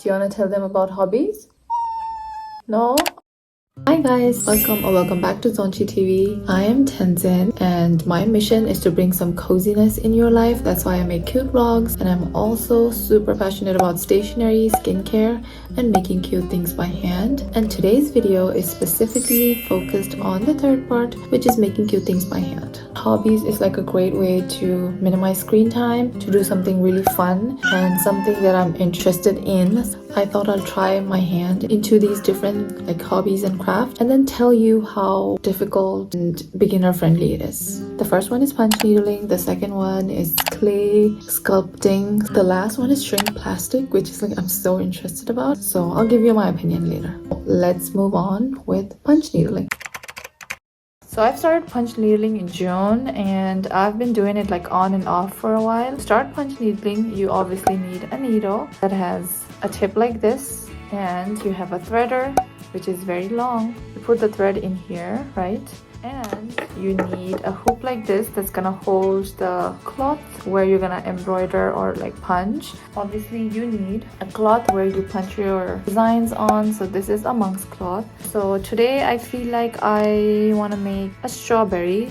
Do you want to tell them about hobbies? No? Hi guys, welcome back to Zonchi TV. I am Tenzin and my mission is to bring some coziness in your life. That's why I make cute vlogs, and I'm also super passionate about stationery, skincare, and making cute things by hand. And today's video is specifically focused on the third part, which is making cute things by hand. Hobbies is like a great way to minimize screen time, to do something really fun and something that I'm interested in. I thought I'll try my hand into these different like hobbies and craft, and then tell you how difficult and beginner friendly it is. The first one is punch needling, the second one is clay sculpting, the last one is shrink plastic, which is like I'm so interested about, so I'll give you my opinion later. Let's move on with punch needling. So I've started punch needling in June and I've been doing it like on and off for a while. To start punch needling, you obviously need a needle that has a tip like this, and you have a threader which is very long. You put the thread in here, right? And you need a hoop like this that's gonna hold the cloth where you're gonna embroider or like punch. Obviously you need a cloth where you punch your designs on, so this is a monk's cloth. So today I feel like I want to make a strawberry.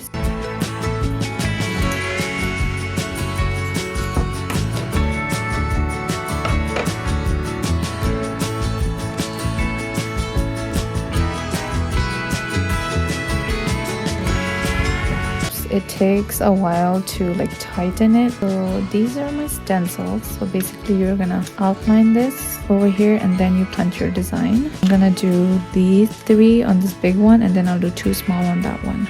It takes a while to like tighten it. So these are my stencils. So basically you're gonna outline this over here and then you punch your design. I'm gonna do these 3 on this big one and then I'll do 2 small on that one.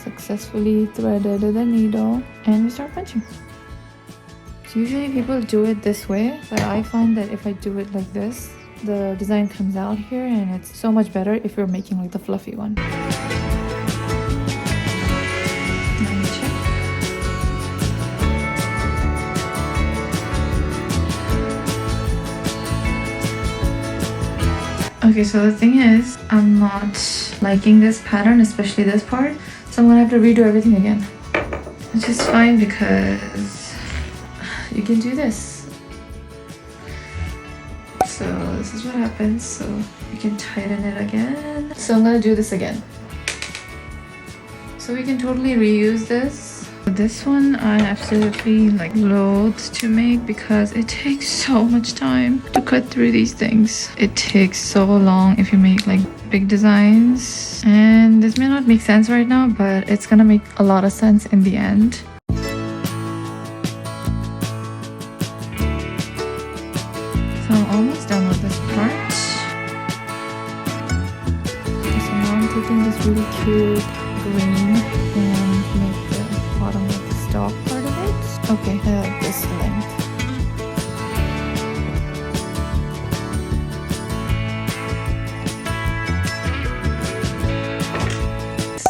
Successfully threaded the needle and we start punching. So usually people do it this way, but I find that if I do it like this, the design comes out here and it's so much better if you're making like the fluffy one. Okay, so the thing is, I'm not liking this pattern, especially this part. So I'm gonna have to redo everything again. Which is fine because you can do this. So this is what happens. So you can tighten it again. So I'm gonna do this again. So we can totally reuse this. This one I absolutely like loathe to make because it takes so much time to cut through these things. It takes so long if you make like big designs, and this may not make sense right now, but it's gonna make a lot of sense in the end. So I'm almost done with this part. So now I'm taking this really cute green and make the bottom of the stalk part of it. Okay, I like this length.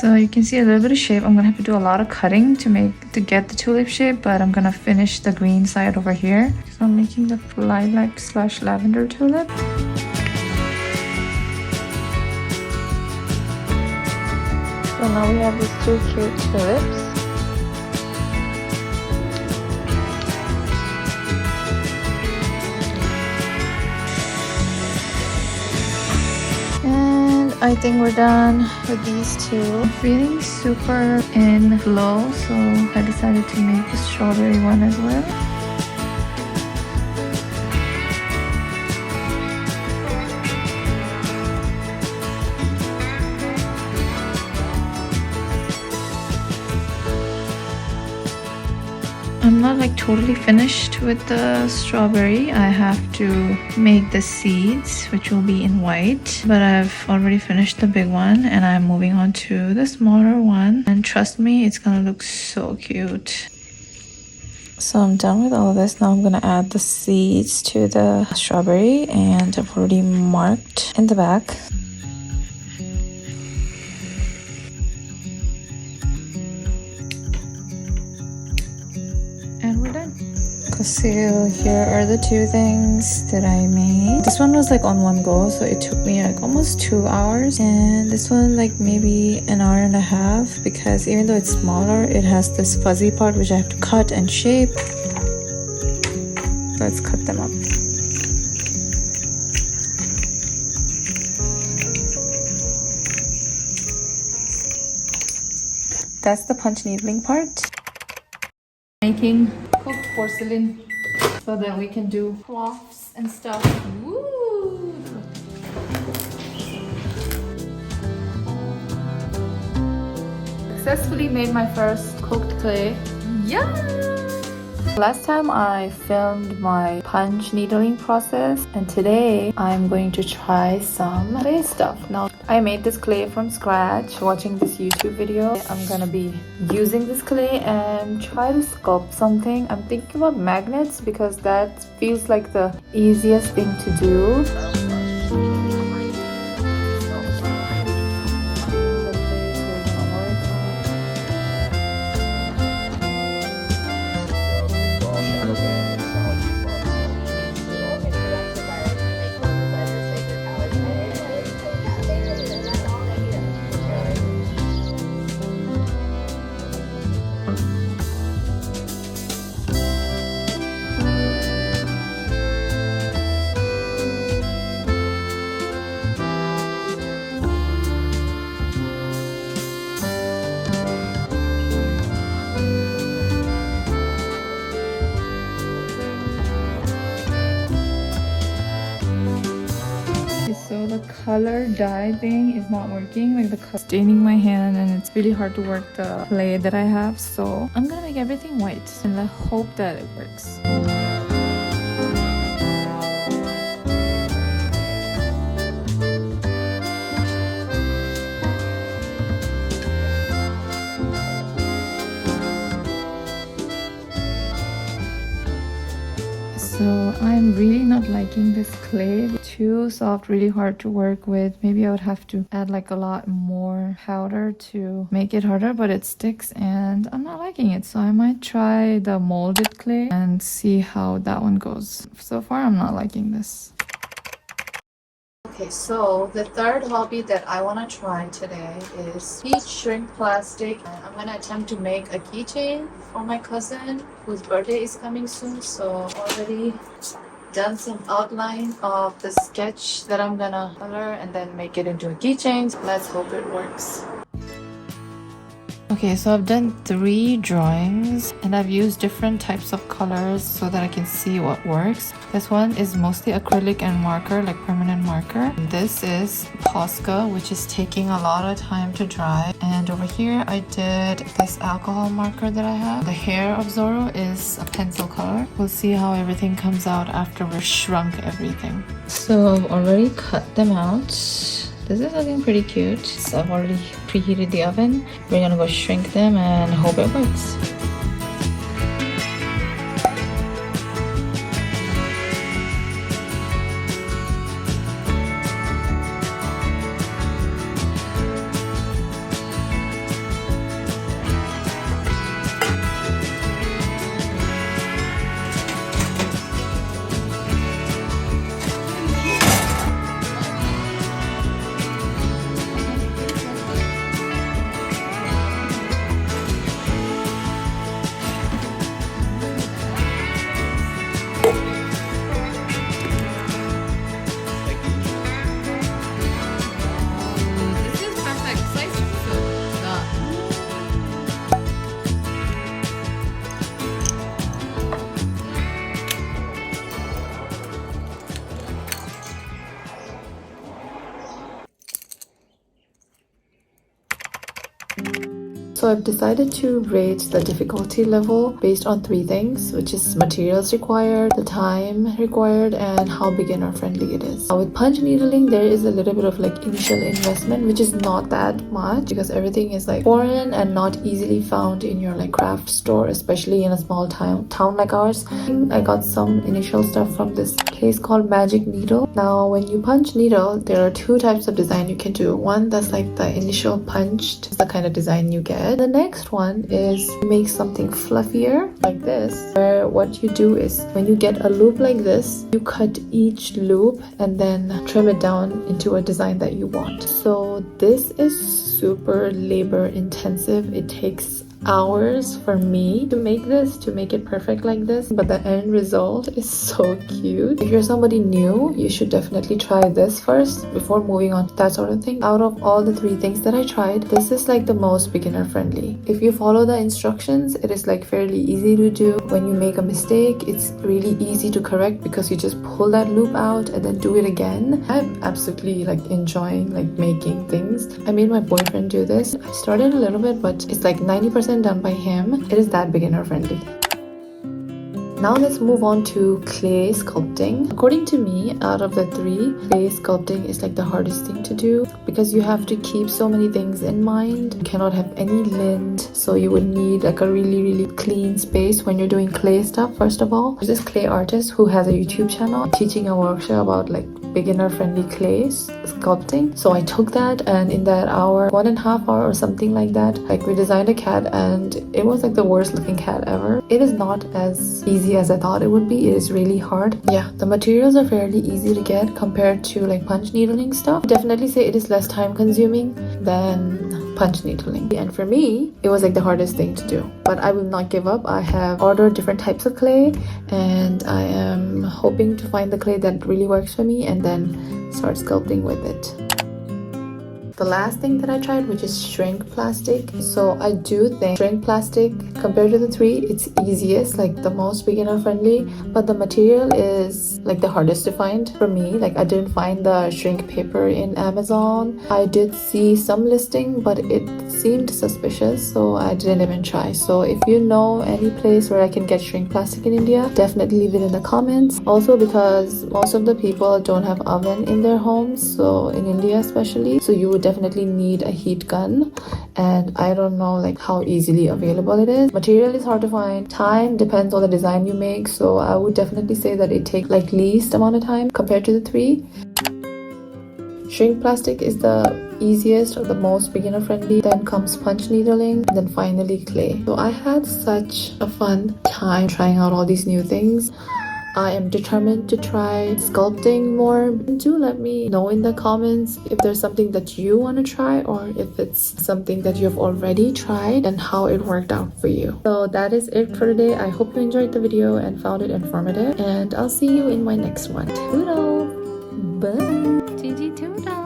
So you can see a little bit of shape. I'm gonna have to do a lot of cutting to get the tulip shape, but I'm gonna finish the green side over here. So I'm making the lilac / lavender tulip. So now we have these 2 cute tulips. I think we're done with these 2. I'm feeling super in flow, so I decided to make the strawberry one as well. I'm not like totally finished with the strawberry. I have to make the seeds, which will be in white, but I've already finished the big one and I'm moving on to the smaller one, and trust me, it's gonna look so cute. So I'm done with all this. Now I'm gonna add the seeds to the strawberry, and I've already marked in the back. And we're done. So here are the two things that I made. This one was like on one go, so it took me like almost 2 hours, and this one like maybe an hour and a half, because even though it's smaller, it has this fuzzy part which I have to cut and shape. Let's cut them up. That's the punch needling part. Making cooked porcelain so that we can do crafts and stuff. Woo! Successfully made my first cooked clay. Yeah! Last time I filmed my punch needling process, and today I'm going to try some clay stuff. Now, I made this clay from scratch watching this YouTube video. I'm gonna be using this clay and try to sculpt something. I'm thinking about magnets because that feels like the easiest thing to do. So the color dye thing is not working, like the color staining my hand, and it's really hard to work the clay that I have. So I'm gonna make everything white and I hope that it works. So I'm really not liking this clay. Too soft, really hard to work with. Maybe I would have to add like a lot more powder to make it harder, but it sticks and I'm not liking it. So I might try the molded clay and see how that one goes. So far I'm not liking this. Okay, so the third hobby that I want to try today is heat shrink plastic. I'm going to attempt to make a keychain for my cousin whose birthday is coming soon. So already done some outline of the sketch that I'm gonna color and then make it into a keychain. So let's hope it works. Okay, so I've done 3 drawings and I've used different types of colors so that I can see what works. This one is mostly acrylic and marker, like permanent marker. This is Posca, which is taking a lot of time to dry. And over here I did this alcohol marker that I have. The hair of Zorro is a pencil color. We'll see how everything comes out after we've shrunk everything. So I've already cut them out. This is looking pretty cute. So I've already preheated the oven. We're gonna go shrink them and hope it works. So I've decided to rate the difficulty level based on 3 things, which is materials required, the time required, and how beginner friendly it is. With punch needling, there is a little bit of like initial investment, which is not that much because everything is like foreign and not easily found in your like craft store, especially in a small town like ours. I got some initial stuff from this place called Magic Needle. Now when you punch needle, there are 2 types of design you can do. One that's like the initial punched, is the kind of design you get. it. The next one is make something fluffier like this, where what you do is when you get a loop like this, you cut each loop and then trim it down into a design that you want. So this is super labor intensive. It takes hours for me to make this, to make it perfect like this, but the end result is so cute. If you're somebody new, you should definitely try this first before moving on to that sort of thing. Out of all the 3 things that I tried, this is like the most beginner friendly. If you follow the instructions, it is like fairly easy to do. When you make a mistake, it's really easy to correct because you just pull that loop out and then do it again. I'm absolutely like enjoying like making things. I made my boyfriend do this. I started a little bit, but it's like 90% done by him. It is that beginner friendly. Now let's move on to clay sculpting. According to me, out of the 3, clay sculpting is like the hardest thing to do because you have to keep so many things in mind. You cannot have any lint, so you would need like a really clean space when you're doing clay stuff. First of all, there's this clay artist who has a YouTube channel teaching a workshop about like beginner friendly clay sculpting. So I took that, and in that hour, 1.5 hour or something like that, like we designed a cat, and it was like the worst looking cat ever. It is not as easy as I thought it would be. It is really hard. Yeah, the materials are fairly easy to get compared to like punch needling stuff. Definitely say it is less time consuming than punch needling, and for me it was like the hardest thing to do, but I will not give up. I have ordered different types of clay, and I am hoping to find the clay that really works for me and then start sculpting with it. The last thing that I tried, which is shrink plastic. So I do think shrink plastic, compared to the 3, it's easiest, like the most beginner friendly, but the material is like the hardest to find for me. Like I didn't find the shrink paper in Amazon. I did see some listing, but it seemed suspicious, so I didn't even try. So if you know any place where I can get shrink plastic in India, definitely leave it in the comments. Also, because most of the people don't have oven in their homes, so in India especially, so you would definitely need a heat gun, and I don't know like how easily available it is. Material is hard to find. Time depends on the design you make, so I would definitely say that it takes like least amount of time compared to the 3. Shrink plastic is the easiest or the most beginner friendly, then comes punch needling, and then finally clay. So I had such a fun time trying out all these new things. I am determined to try sculpting more. Do let me know in the comments if there's something that you want to try, or if it's something that you've already tried and how it worked out for you. So that is it for today. I hope you enjoyed the video and found it informative, and I'll see you in my next one. Toodles! Bye! Gigi Toodles!